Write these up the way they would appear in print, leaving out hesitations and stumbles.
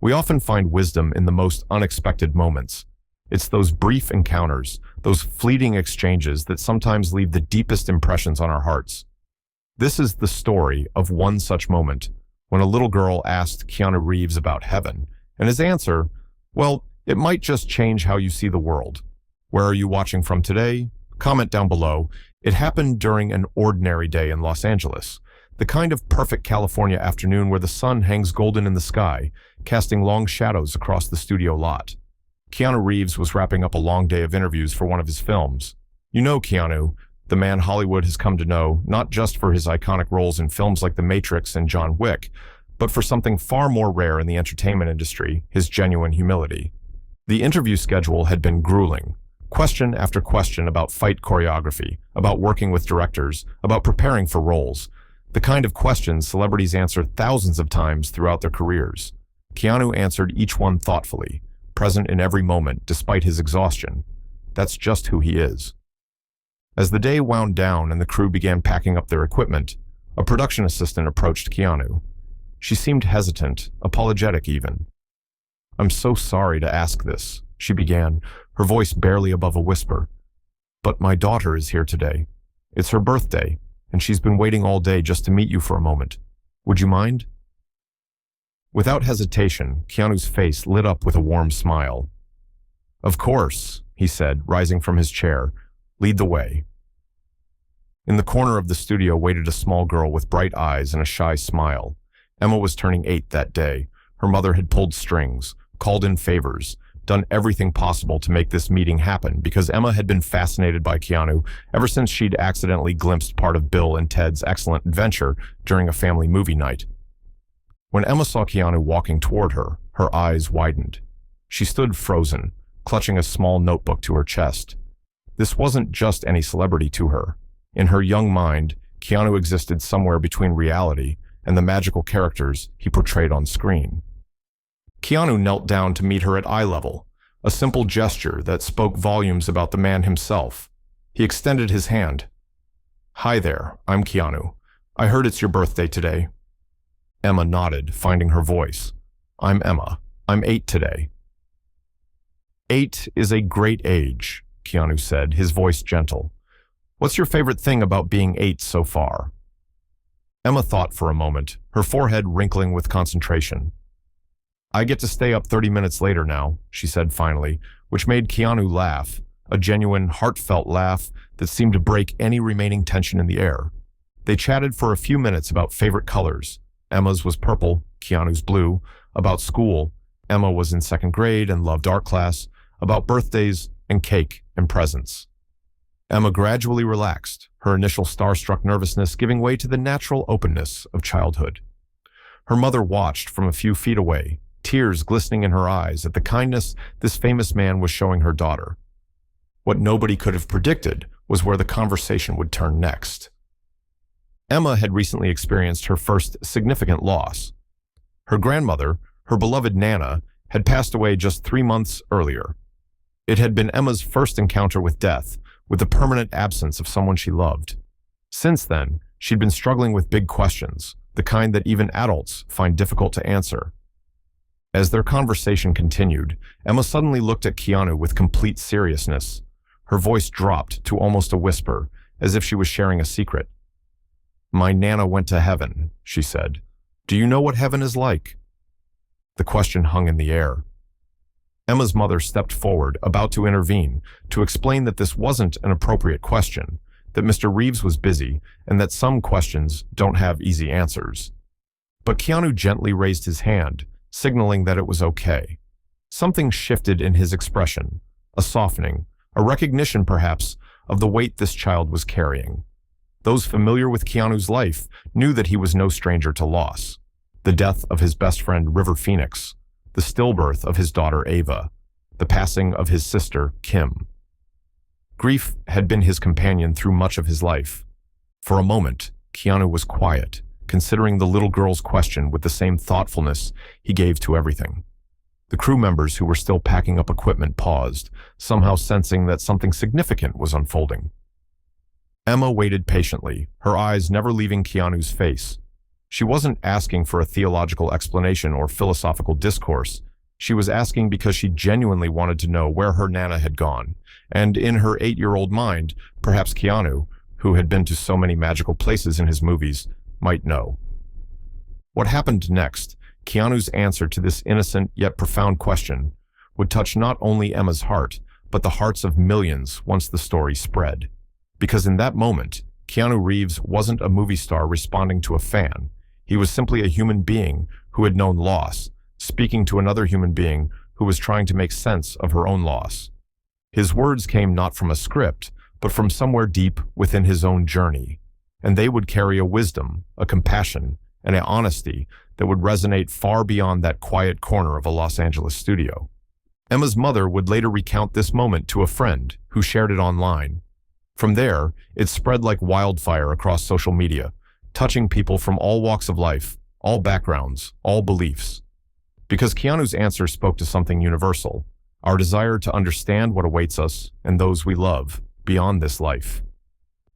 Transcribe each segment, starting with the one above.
We often find wisdom in the most unexpected moments. It's those brief encounters, those fleeting exchanges that sometimes leave the deepest impressions on our hearts. This is the story of one such moment, when a little girl asked Keanu Reeves about heaven, and his answer, well, it might just change how you see the world. Where are you watching from today? Comment down below. It happened during an ordinary day in Los Angeles, the kind of perfect California afternoon where the sun hangs golden in the sky, casting long shadows across the studio lot. Keanu Reeves was wrapping up a long day of interviews for one of his films. You know Keanu, the man Hollywood has come to know, not just for his iconic roles in films like The Matrix and John Wick, but for something far more rare in the entertainment industry, his genuine humility. The interview schedule had been grueling. Question after question about fight choreography, about working with directors, about preparing for roles. The kind of questions celebrities answer thousands of times throughout their careers. Keanu answered each one thoughtfully, present in every moment despite his exhaustion. That's just who he is. As the day wound down and the crew began packing up their equipment, a production assistant approached Keanu. She seemed hesitant, apologetic even. "I'm so sorry to ask this," she began, her voice barely above a whisper. "But my daughter is here today. It's her birthday, and she's been waiting all day just to meet you for a moment. Would you mind?" Without hesitation, Keanu's face lit up with a warm smile. "Of course," he said, rising from his chair. "Lead the way." In the corner of the studio waited a small girl with bright eyes and a shy smile. Emma was turning 8 that day. Her mother had pulled strings, called in favors, done everything possible to make this meeting happen because Emma had been fascinated by Keanu ever since she'd accidentally glimpsed part of Bill and Ted's Excellent Adventure during a family movie night. When Emma saw Keanu walking toward her, her eyes widened. She stood frozen, clutching a small notebook to her chest. This wasn't just any celebrity to her. In her young mind, Keanu existed somewhere between reality and the magical characters he portrayed on screen. Keanu knelt down to meet her at eye level, a simple gesture that spoke volumes about the man himself. He extended his hand. "Hi there, I'm Keanu. I heard it's your birthday today." Emma nodded, finding her voice. "I'm Emma. I'm 8 today." "8 is a great age," Keanu said, his voice gentle. "What's your favorite thing about being 8 so far?" Emma thought for a moment, her forehead wrinkling with concentration. "I get to stay up 30 minutes later now," she said finally, which made Keanu laugh, a genuine, heartfelt laugh that seemed to break any remaining tension in the air. They chatted for a few minutes about favorite colors. Emma's was purple, Keanu's blue. About school, Emma was in 2nd grade and loved art class. About birthdays and cake and presents. Emma gradually relaxed, her initial starstruck nervousness giving way to the natural openness of childhood. Her mother watched from a few feet away, tears glistening in her eyes at the kindness this famous man was showing her daughter. What nobody could have predicted was where the conversation would turn next. Emma had recently experienced her first significant loss. Her grandmother, her beloved Nana, had passed away just 3 months earlier. It had been Emma's first encounter with death, with the permanent absence of someone she loved. Since then, she'd been struggling with big questions, the kind that even adults find difficult to answer. As their conversation continued, Emma suddenly looked at Keanu with complete seriousness. Her voice dropped to almost a whisper, as if she was sharing a secret. "My Nana went to heaven," she said. "Do you know what heaven is like?" The question hung in the air. Emma's mother stepped forward, about to intervene, to explain that this wasn't an appropriate question, that Mr. Reeves was busy, and that some questions don't have easy answers. But Keanu gently raised his hand, signaling that it was okay. Something shifted in his expression, a softening, a recognition perhaps, of the weight this child was carrying. Those familiar with Keanu's life knew that he was no stranger to loss. The death of his best friend River Phoenix, the stillbirth of his daughter Ava, the passing of his sister Kim. Grief had been his companion through much of his life. For a moment, Keanu was quiet, considering the little girl's question with the same thoughtfulness he gave to everything. The crew members who were still packing up equipment paused, somehow sensing that something significant was unfolding. Emma waited patiently, her eyes never leaving Keanu's face. She wasn't asking for a theological explanation or philosophical discourse. She was asking because she genuinely wanted to know where her Nana had gone. And in her 8-year-old mind, perhaps Keanu, who had been to so many magical places in his movies, might know. What happened next, Keanu's answer to this innocent yet profound question, would touch not only Emma's heart, but the hearts of millions once the story spread. Because in that moment, Keanu Reeves wasn't a movie star responding to a fan. He was simply a human being who had known loss, speaking to another human being who was trying to make sense of her own loss. His words came not from a script, but from somewhere deep within his own journey, and they would carry a wisdom, a compassion, and an honesty that would resonate far beyond that quiet corner of a Los Angeles studio. Emma's mother would later recount this moment to a friend who shared it online. From there, it spread like wildfire across social media, touching people from all walks of life, all backgrounds, all beliefs. Because Keanu's answer spoke to something universal, our desire to understand what awaits us and those we love beyond this life.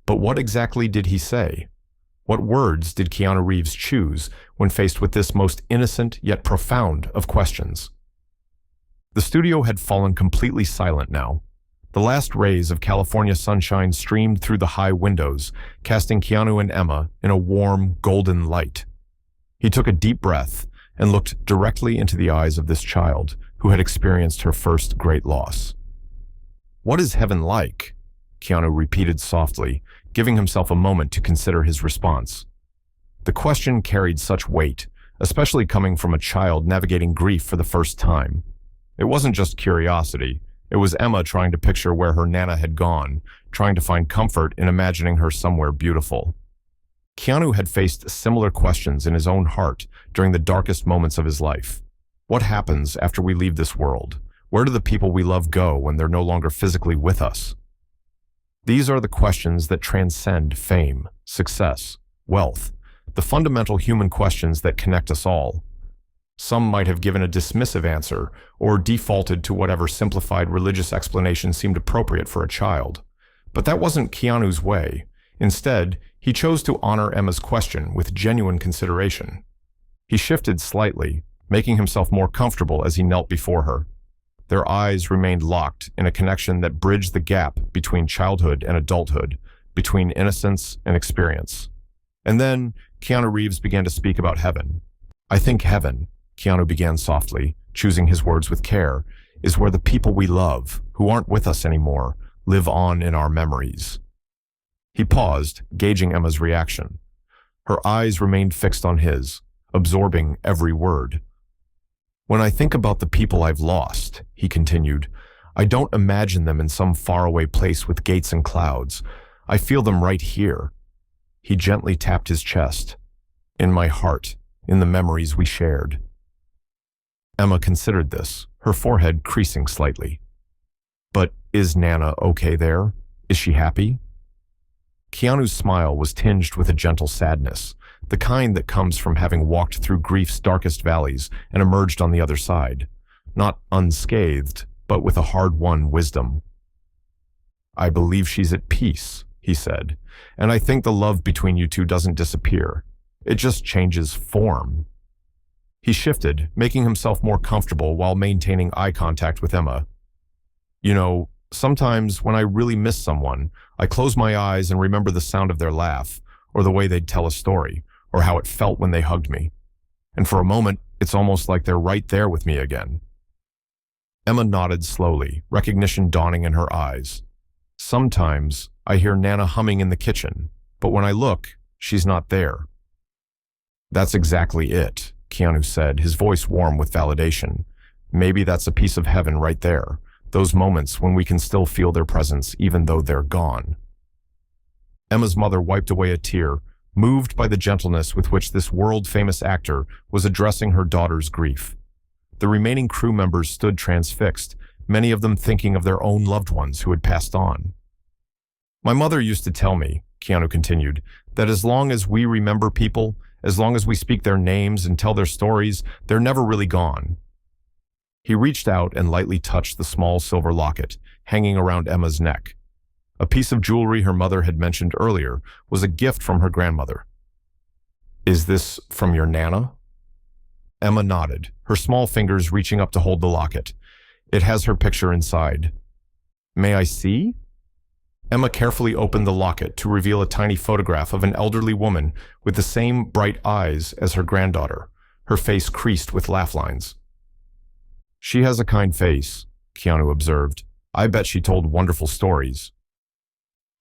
But what exactly did he say? What words did Keanu Reeves choose when faced with this most innocent yet profound of questions? The studio had fallen completely silent now. The last rays of California sunshine streamed through the high windows, casting Keanu and Emma in a warm, golden light. He took a deep breath and looked directly into the eyes of this child who had experienced her first great loss. "What is heaven like?" Keanu repeated softly, giving himself a moment to consider his response. The question carried such weight, especially coming from a child navigating grief for the first time. It wasn't just curiosity. It was Emma trying to picture where her Nana had gone, trying to find comfort in imagining her somewhere beautiful. Keanu had faced similar questions in his own heart during the darkest moments of his life. What happens after we leave this world? Where do the people we love go when they're no longer physically with us? These are the questions that transcend fame, success, wealth, the fundamental human questions that connect us all. Some might have given a dismissive answer or defaulted to whatever simplified religious explanation seemed appropriate for a child. But that wasn't Keanu's way. Instead, he chose to honor Emma's question with genuine consideration. He shifted slightly, making himself more comfortable as he knelt before her. Their eyes remained locked in a connection that bridged the gap between childhood and adulthood, between innocence and experience. And then, Keanu Reeves began to speak about heaven. "I think heaven," Keanu began softly, choosing his words with care, "is where the people we love, who aren't with us anymore, live on in our memories." He paused, gauging Emma's reaction. Her eyes remained fixed on his, absorbing every word. "When I think about the people I've lost," he continued, "I don't imagine them in some faraway place with gates and clouds. I feel them right here." He gently tapped his chest. "In my heart, in the memories we shared." Emma considered this, her forehead creasing slightly. "But is Nana okay there? Is she happy?" Keanu's smile was tinged with a gentle sadness, the kind that comes from having walked through grief's darkest valleys and emerged on the other side, not unscathed, but with a hard-won wisdom. "I believe she's at peace," he said, "and I think the love between you two doesn't disappear. It just changes form." He shifted, making himself more comfortable while maintaining eye contact with Emma. "You know, sometimes when I really miss someone, I close my eyes and remember the sound of their laugh, or the way they'd tell a story, or how it felt when they hugged me. And for a moment, it's almost like they're right there with me again." Emma nodded slowly, recognition dawning in her eyes. "Sometimes I hear Nana humming in the kitchen, but when I look, she's not there." "That's exactly it," Keanu said, his voice warm with validation. "Maybe that's a piece of heaven right there. Those moments when we can still feel their presence even though they're gone." Emma's mother wiped away a tear, moved by the gentleness with which this world-famous actor was addressing her daughter's grief. The remaining crew members stood transfixed, many of them thinking of their own loved ones who had passed on. "My mother used to tell me," Keanu continued, "that as long as we remember people, as long as we speak their names and tell their stories, they're never really gone." He reached out and lightly touched the small silver locket hanging around Emma's neck. A piece of jewelry her mother had mentioned earlier was a gift from her grandmother. Is this from your Nana? Emma nodded, her small fingers reaching up to hold the locket. It has her picture inside. May I see? Emma carefully opened the locket to reveal a tiny photograph of an elderly woman with the same bright eyes as her granddaughter, her face creased with laugh lines. She has a kind face, Keanu observed. I bet she told wonderful stories.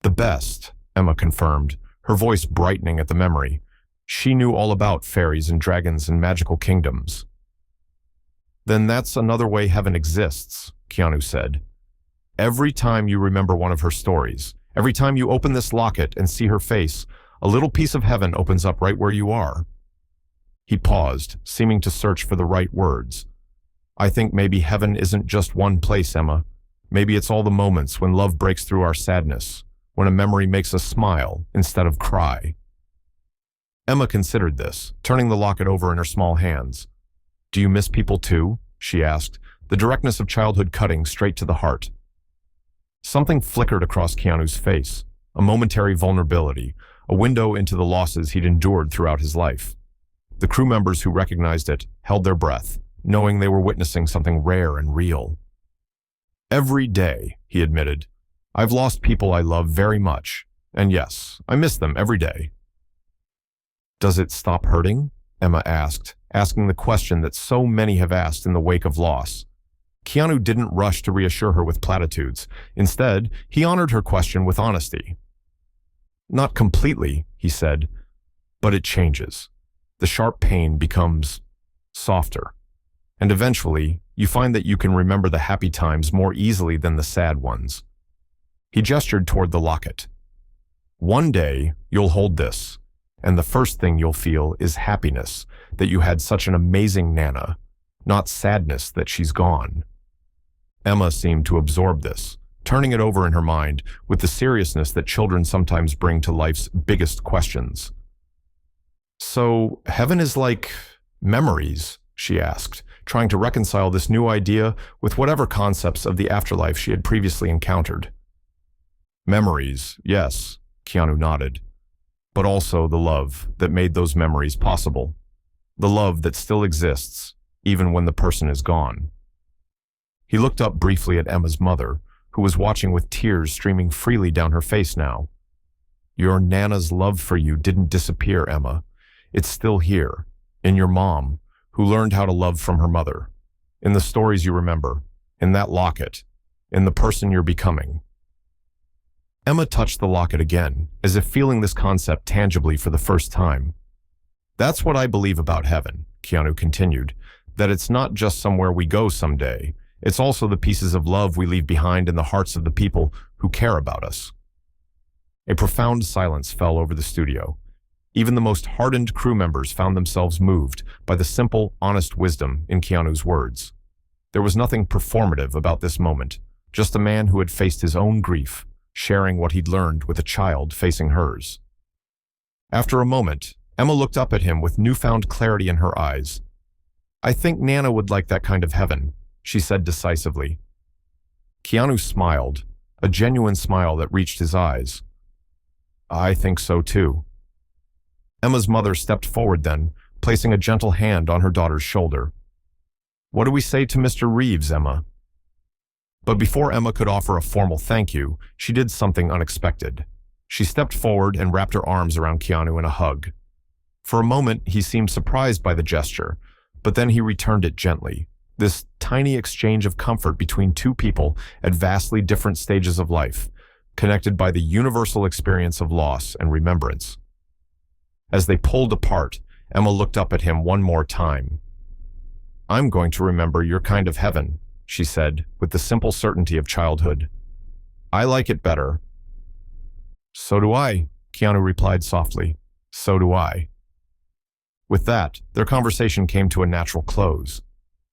The best, Emma confirmed, her voice brightening at the memory. She knew all about fairies and dragons and magical kingdoms. Then that's another way heaven exists, Keanu said. Every time you remember one of her stories, every time you open this locket and see her face, a little piece of heaven opens up right where you are. He paused, seeming to search for the right words. I think maybe heaven isn't just one place, Emma. Maybe it's all the moments when love breaks through our sadness, when a memory makes us smile instead of cry. Emma considered this, turning the locket over in her small hands. Do you miss people too? She asked, the directness of childhood cutting straight to the heart. Something flickered across Keanu's face, a momentary vulnerability, a window into the losses he'd endured throughout his life. The crew members who recognized it held their breath, knowing they were witnessing something rare and real. Every day, he admitted, I've lost people I love very much, and yes, I miss them every day. Does it stop hurting? Emma asked, asking the question that so many have asked in the wake of loss. Keanu didn't rush to reassure her with platitudes. Instead, he honored her question with honesty. Not completely, he said, but it changes. The sharp pain becomes softer. And eventually, you find that you can remember the happy times more easily than the sad ones. He gestured toward the locket. One day, you'll hold this, and the first thing you'll feel is happiness that you had such an amazing Nana, not sadness that she's gone. Emma seemed to absorb this, turning it over in her mind with the seriousness that children sometimes bring to life's biggest questions. So, heaven is like memories, she asked, trying to reconcile this new idea with whatever concepts of the afterlife she had previously encountered. Memories, yes, Keanu nodded, but also the love that made those memories possible. The love that still exists, even when the person is gone. He looked up briefly at Emma's mother, who was watching with tears streaming freely down her face now. Your Nana's love for you didn't disappear, Emma. It's still here, in your mom, who learned how to love from her mother, in the stories you remember, in that locket, in the person you're becoming. Emma touched the locket again, as if feeling this concept tangibly for the first time. That's what I believe about heaven, Keanu continued, that it's not just somewhere we go someday. It's also the pieces of love we leave behind in the hearts of the people who care about us. A profound silence fell over the studio. Even the most hardened crew members found themselves moved by the simple, honest wisdom in Keanu's words. There was nothing performative about this moment, just a man who had faced his own grief, sharing what he'd learned with a child facing hers. After a moment, Emma looked up at him with newfound clarity in her eyes. I think Nana would like that kind of heaven, she said decisively. Keanu smiled, a genuine smile that reached his eyes. I think so too. Emma's mother stepped forward then, placing a gentle hand on her daughter's shoulder. What do we say to Mr. Reeves, Emma? But before Emma could offer a formal thank you, she did something unexpected. She stepped forward and wrapped her arms around Keanu in a hug. For a moment, he seemed surprised by the gesture, but then he returned it gently. This tiny exchange of comfort between two people at vastly different stages of life, connected by the universal experience of loss and remembrance. As they pulled apart, Emma looked up at him one more time. I'm going to remember your kind of heaven, she said, with the simple certainty of childhood. I like it better. So do I, Keanu replied softly. So do I. With that, their conversation came to a natural close.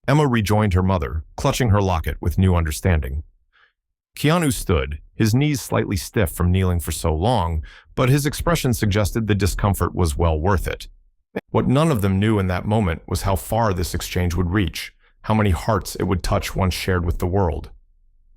Emma rejoined her mother, clutching her locket with new understanding. Keanu stood, his knees slightly stiff from kneeling for so long, but his expression suggested the discomfort was well worth it. What none of them knew in that moment was how far this exchange would reach, how many hearts it would touch once shared with the world.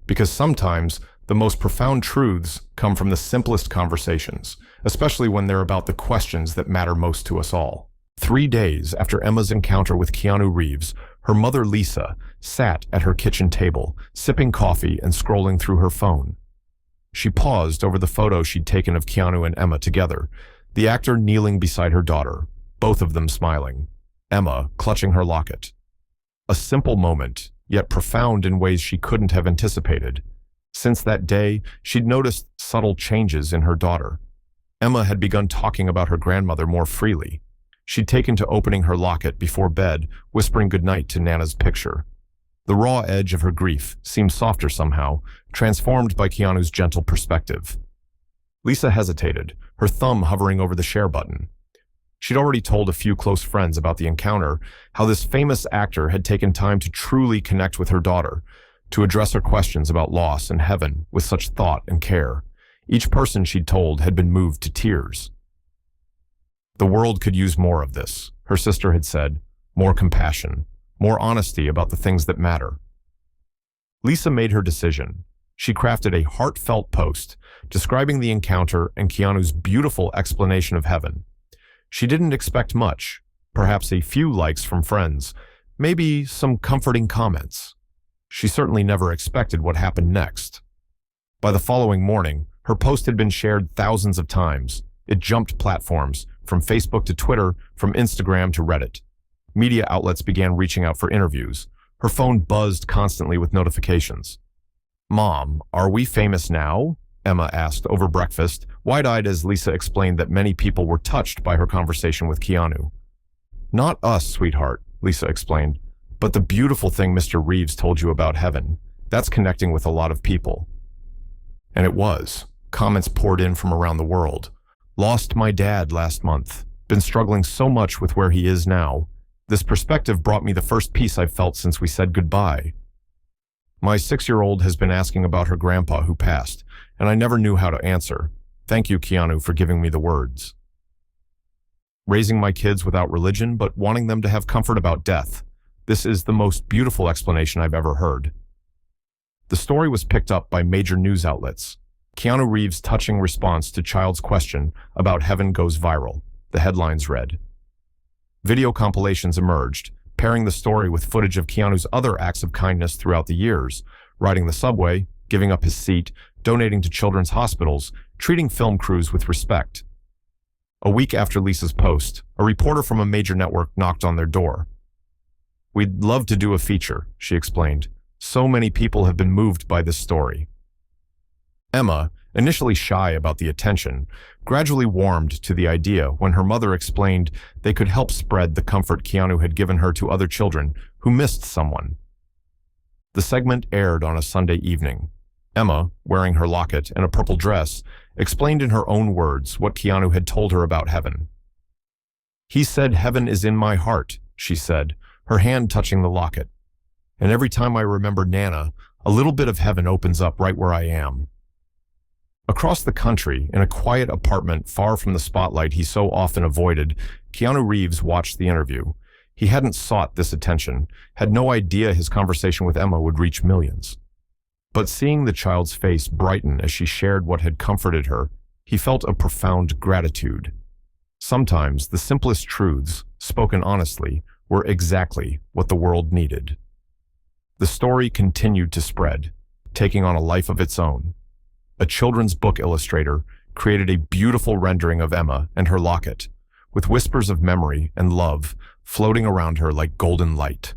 Because sometimes, The most profound truths come from the simplest conversations, especially when they're about the questions that matter most to us all. 3 days after Emma's encounter with Keanu Reeves, her mother Lisa sat at her kitchen table, sipping coffee and scrolling through her phone. She paused over the photo she'd taken of Keanu and Emma together, the actor kneeling beside her daughter, both of them smiling, Emma clutching her locket. A simple moment, yet profound in ways she couldn't have anticipated. Since that day, she'd noticed subtle changes in her daughter. Emma had begun talking about her grandmother more freely. She'd taken to opening her locket before bed, whispering goodnight to Nana's picture. The raw edge of her grief seemed softer somehow, transformed by Keanu's gentle perspective. Lisa hesitated, her thumb hovering over the share button. She'd already told a few close friends about the encounter, how this famous actor had taken time to truly connect with her daughter, to address her questions about loss and heaven with such thought and care. Each person she'd told had been moved to tears. The world could use more of this, her sister had said, more compassion, more honesty about the things that matter. Lisa made her decision. She crafted a heartfelt post describing the encounter and Keanu's beautiful explanation of heaven. She didn't expect much, perhaps a few likes from friends, maybe some comforting comments. She certainly never expected what happened next. By the following morning, her post had been shared thousands of times. It jumped platforms, from Facebook to Twitter, from Instagram to Reddit. Media outlets began reaching out for interviews. Her phone buzzed constantly with notifications. "Mom, are we famous now?" Emma asked over breakfast, wide-eyed as Lisa explained that many people were touched by her conversation with Keanu. "Not us, sweetheart," Lisa explained, "but the beautiful thing Mr. Reeves told you about heaven. That's connecting with a lot of people." And it was. Comments poured in from around the world. "Lost my dad last month. Been struggling so much with where he is now. This perspective brought me the first peace I've felt since we said goodbye. My 6-year-old has been asking about her grandpa who passed, and I never knew how to answer. Thank you, Keanu, for giving me the words. Raising my kids without religion, but wanting them to have comfort about death. This is the most beautiful explanation I've ever heard." The story was picked up by major news outlets. Keanu Reeves' touching response to child's question about heaven goes viral, the headlines read. Video compilations emerged, pairing the story with footage of Keanu's other acts of kindness throughout the years, riding the subway, giving up his seat, donating to children's hospitals, treating film crews with respect. A week after Lisa's post, a reporter from a major network knocked on their door. "We'd love to do a feature," she explained. "So many people have been moved by this story." Emma, initially shy about the attention, gradually warmed to the idea when her mother explained they could help spread the comfort Keanu had given her to other children who missed someone. The segment aired on a Sunday evening. Emma, wearing her locket and a purple dress, explained in her own words what Keanu had told her about heaven. "He said heaven is in my heart," she said, her hand touching the locket. "And every time I remember Nana, a little bit of heaven opens up right where I am." Across the country, in a quiet apartment far from the spotlight he so often avoided, Keanu Reeves watched the interview. He hadn't sought this attention, had no idea his conversation with Emma would reach millions. But seeing the child's face brighten as she shared what had comforted her, he felt a profound gratitude. Sometimes the simplest truths, spoken honestly, were exactly what the world needed. The story continued to spread, taking on a life of its own. A children's book illustrator created a beautiful rendering of Emma and her locket, with whispers of memory and love floating around her like golden light.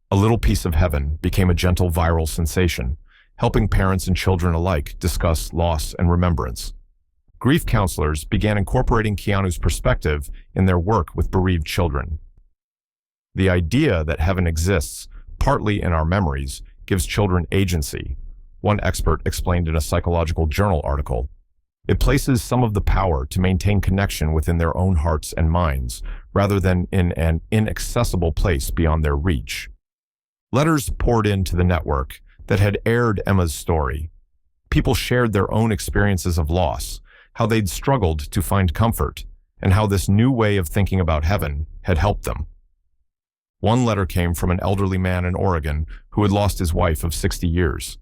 A little piece of heaven became a gentle viral sensation, helping parents and children alike discuss loss and remembrance. Grief counselors began incorporating Keanu's perspective in their work with bereaved children. The idea that heaven exists, partly in our memories, gives children agency, one expert explained in a psychological journal article. It places some of the power to maintain connection within their own hearts and minds, rather than in an inaccessible place beyond their reach. Letters poured into the network that had aired Emma's story. People shared their own experiences of loss, how they'd struggled to find comfort, and how this new way of thinking about heaven had helped them. One letter came from an elderly man in Oregon who had lost his wife of 60 years.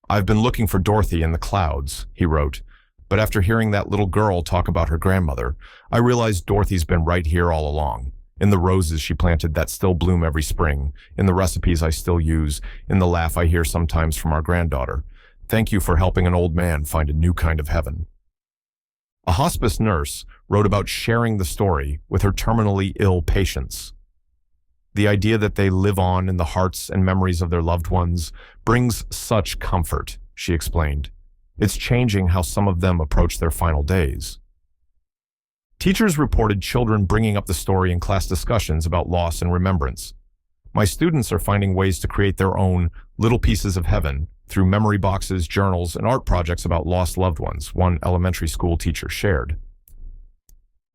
"I've been looking for Dorothy in the clouds," he wrote. "But after hearing that little girl talk about her grandmother, I realized Dorothy's been right here all along. In the roses she planted that still bloom every spring, in the recipes I still use, in the laugh I hear sometimes from our granddaughter. Thank you for helping an old man find a new kind of heaven." A hospice nurse wrote about sharing the story with her terminally ill patients. "The idea that they live on in the hearts and memories of their loved ones brings such comfort," she explained. "It's changing how some of them approach their final days." Teachers reported children bringing up the story in class discussions about loss and remembrance. "My students are finding ways to create their own little pieces of heaven through memory boxes, journals, and art projects about lost loved ones," one elementary school teacher shared.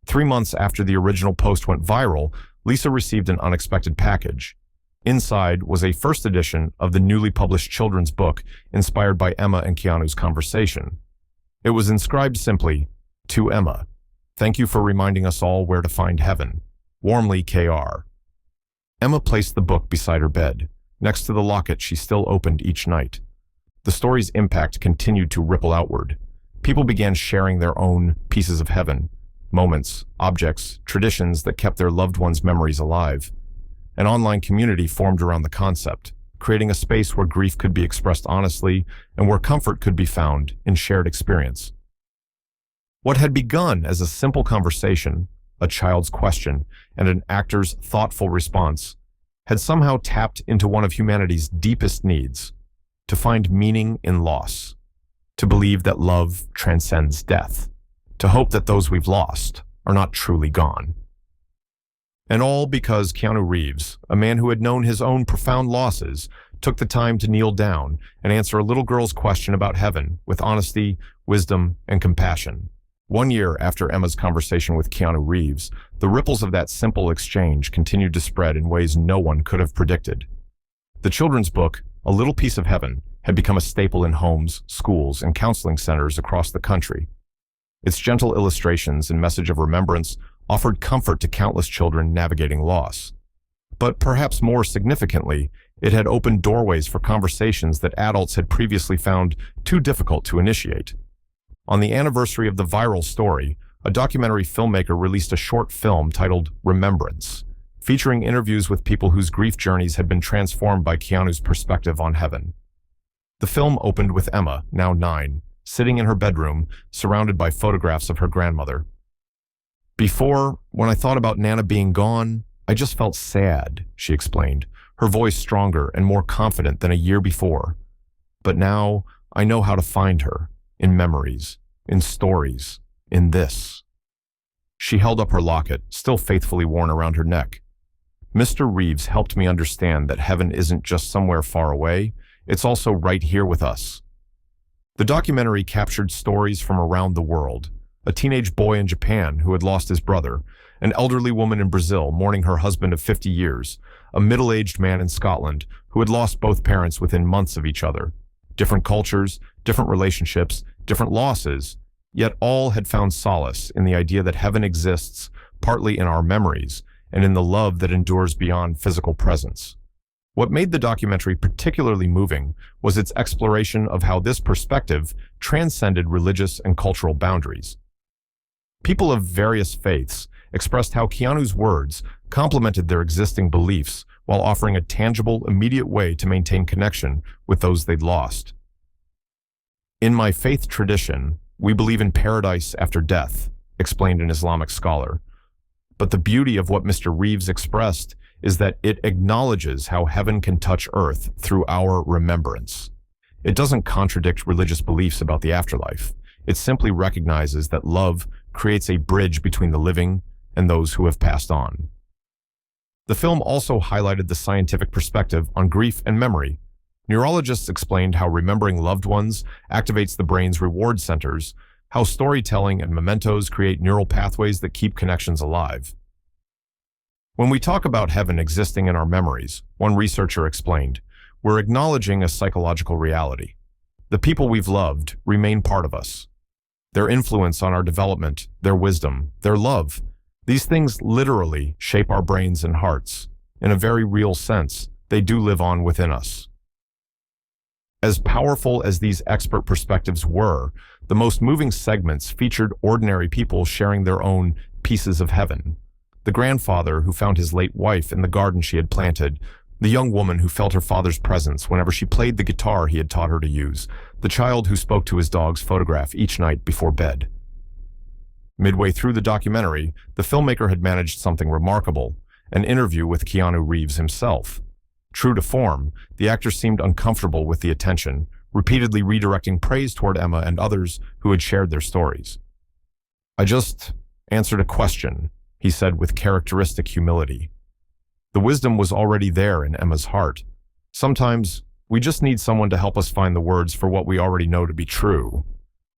3 months after the original post went viral, Lisa received an unexpected package. Inside was a first edition of the newly published children's book inspired by Emma and Keanu's conversation. It was inscribed simply, "To Emma. Thank you for reminding us all where to find heaven. Warmly, KR." Emma placed the book beside her bed, next to the locket she still opened each night. The story's impact continued to ripple outward. People began sharing their own pieces of heaven, moments, objects, traditions that kept their loved ones' memories alive. An online community formed around the concept, creating a space where grief could be expressed honestly and where comfort could be found in shared experience. What had begun as a simple conversation, a child's question, and an actor's thoughtful response, had somehow tapped into one of humanity's deepest needs: to find meaning in loss, to believe that love transcends death, to hope that those we've lost are not truly gone. And all because Keanu Reeves, a man who had known his own profound losses, took the time to kneel down and answer a little girl's question about heaven with honesty, wisdom, and compassion. 1 year after Emma's conversation with Keanu Reeves, the ripples of that simple exchange continued to spread in ways no one could have predicted. The children's book, A Little Piece of Heaven, had become a staple in homes, schools, and counseling centers across the country. Its gentle illustrations and message of remembrance offered comfort to countless children navigating loss. But perhaps more significantly, it had opened doorways for conversations that adults had previously found too difficult to initiate. On the anniversary of the viral story, a documentary filmmaker released a short film titled Remembrance, featuring interviews with people whose grief journeys had been transformed by Keanu's perspective on heaven. The film opened with Emma, now 9, sitting in her bedroom, surrounded by photographs of her grandmother. "Before, when I thought about Nana being gone, I just felt sad," she explained, her voice stronger and more confident than a year before. "But now, I know how to find her, in memories, in stories, in this." She held up her locket, still faithfully worn around her neck. "Mr. Reeves helped me understand that heaven isn't just somewhere far away, it's also right here with us." The documentary captured stories from around the world: a teenage boy in Japan who had lost his brother, an elderly woman in Brazil mourning her husband of 50 years, a middle-aged man in Scotland who had lost both parents within months of each other. Different cultures, different relationships, different losses, yet all had found solace in the idea that heaven exists partly in our memories and in the love that endures beyond physical presence. What made the documentary particularly moving was its exploration of how this perspective transcended religious and cultural boundaries. People of various faiths expressed how Keanu's words complemented their existing beliefs while offering a tangible, immediate way to maintain connection with those they'd lost. "In my faith tradition, we believe in paradise after death," explained an Islamic scholar. "But the beauty of what Mr. Reeves expressed is that it acknowledges how heaven can touch earth through our remembrance. It doesn't contradict religious beliefs about the afterlife. It simply recognizes that love creates a bridge between the living and those who have passed on." The film also highlighted the scientific perspective on grief and memory. Neurologists explained how remembering loved ones activates the brain's reward centers, how storytelling and mementos create neural pathways that keep connections alive. "When we talk about heaven existing in our memories," one researcher explained, "we're acknowledging a psychological reality. The people we've loved remain part of us. Their influence on our development, their wisdom, their love, these things literally shape our brains and hearts. In a very real sense, they do live on within us." As powerful as these expert perspectives were, the most moving segments featured ordinary people sharing their own pieces of heaven. The grandfather who found his late wife in the garden she had planted, the young woman who felt her father's presence whenever she played the guitar he had taught her to use, the child who spoke to his dog's photograph each night before bed. Midway through the documentary, the filmmaker had managed something remarkable, an interview with Keanu Reeves himself. True to form, the actor seemed uncomfortable with the attention, repeatedly redirecting praise toward Emma and others who had shared their stories. "I just answered a question," he said with characteristic humility. The wisdom was already there in Emma's heart. Sometimes, we just need someone to help us find the words for what we already know to be true.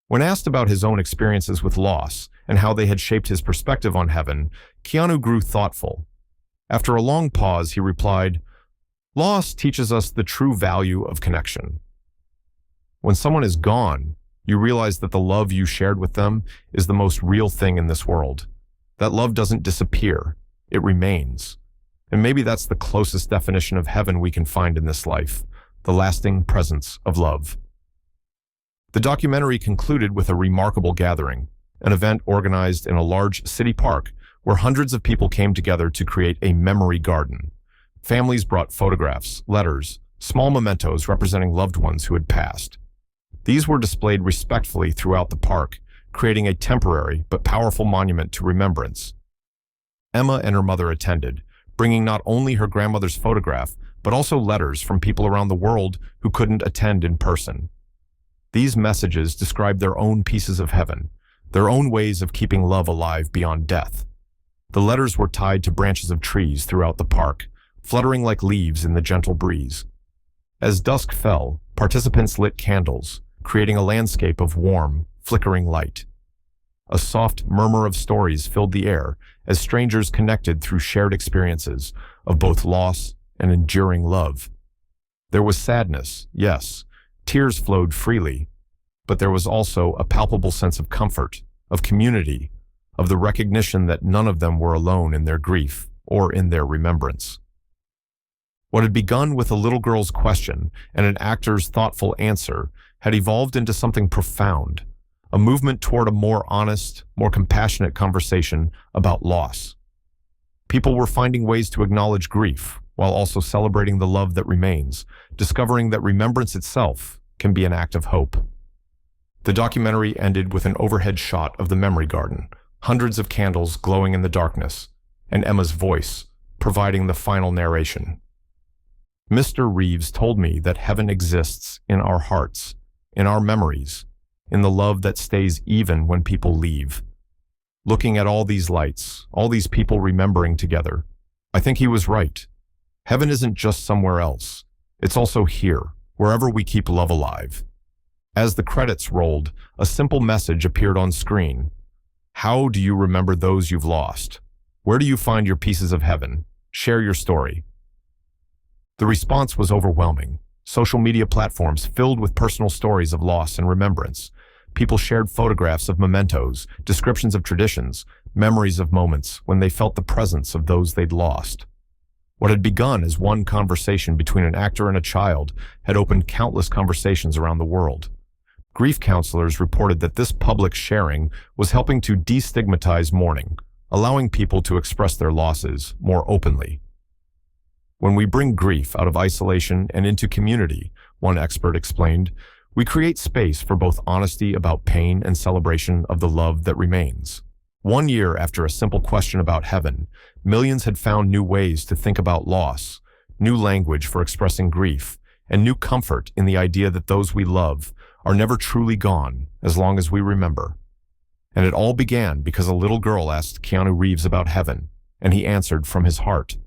When asked about his own experiences with loss and how they had shaped his perspective on heaven, Keanu grew thoughtful. After a long pause, he replied, "Loss teaches us the true value of connection. When someone is gone, you realize that the love you shared with them is the most real thing in this world. That love doesn't disappear, it remains. And maybe that's the closest definition of heaven we can find in this life, the lasting presence of love." The documentary concluded with a remarkable gathering, an event organized in a large city park where hundreds of people came together to create a memory garden. Families brought photographs, letters, small mementos representing loved ones who had passed. These were displayed respectfully throughout the park, creating a temporary but powerful monument to remembrance. Emma and her mother attended, bringing not only her grandmother's photograph, but also letters from people around the world who couldn't attend in person. These messages described their own pieces of heaven, their own ways of keeping love alive beyond death. The letters were tied to branches of trees throughout the park, fluttering like leaves in the gentle breeze. As dusk fell, participants lit candles, creating a landscape of warm, flickering light. A soft murmur of stories filled the air as strangers connected through shared experiences of both loss and enduring love. There was sadness, yes, tears flowed freely, but there was also a palpable sense of comfort, of community, of the recognition that none of them were alone in their grief or in their remembrance. What had begun with a little girl's question and an actor's thoughtful answer had evolved into something profound, a movement toward a more honest, more compassionate conversation about loss. People were finding ways to acknowledge grief while also celebrating the love that remains, discovering that remembrance itself can be an act of hope. The documentary ended with an overhead shot of the memory garden, hundreds of candles glowing in the darkness, and Emma's voice providing the final narration. "Mr. Reeves told me that heaven exists in our hearts, in our memories, in the love that stays even when people leave. Looking at all these lights, all these people remembering together, I think he was right. Heaven isn't just somewhere else. It's also here, wherever we keep love alive." As the credits rolled, a simple message appeared on screen. How do you remember those you've lost? Where do you find your pieces of heaven? Share your story. The response was overwhelming. Social media platforms filled with personal stories of loss and remembrance. People shared photographs of mementos, descriptions of traditions, memories of moments when they felt the presence of those they'd lost. What had begun as one conversation between an actor and a child had opened countless conversations around the world. Grief counselors reported that this public sharing was helping to destigmatize mourning, allowing people to express their losses more openly. When we bring grief out of isolation and into community, one expert explained, we create space for both honesty about pain and celebration of the love that remains. 1 year after a simple question about heaven, millions had found new ways to think about loss, new language for expressing grief, and new comfort in the idea that those we love are never truly gone as long as we remember. And it all began because a little girl asked Keanu Reeves about heaven, and he answered from his heart.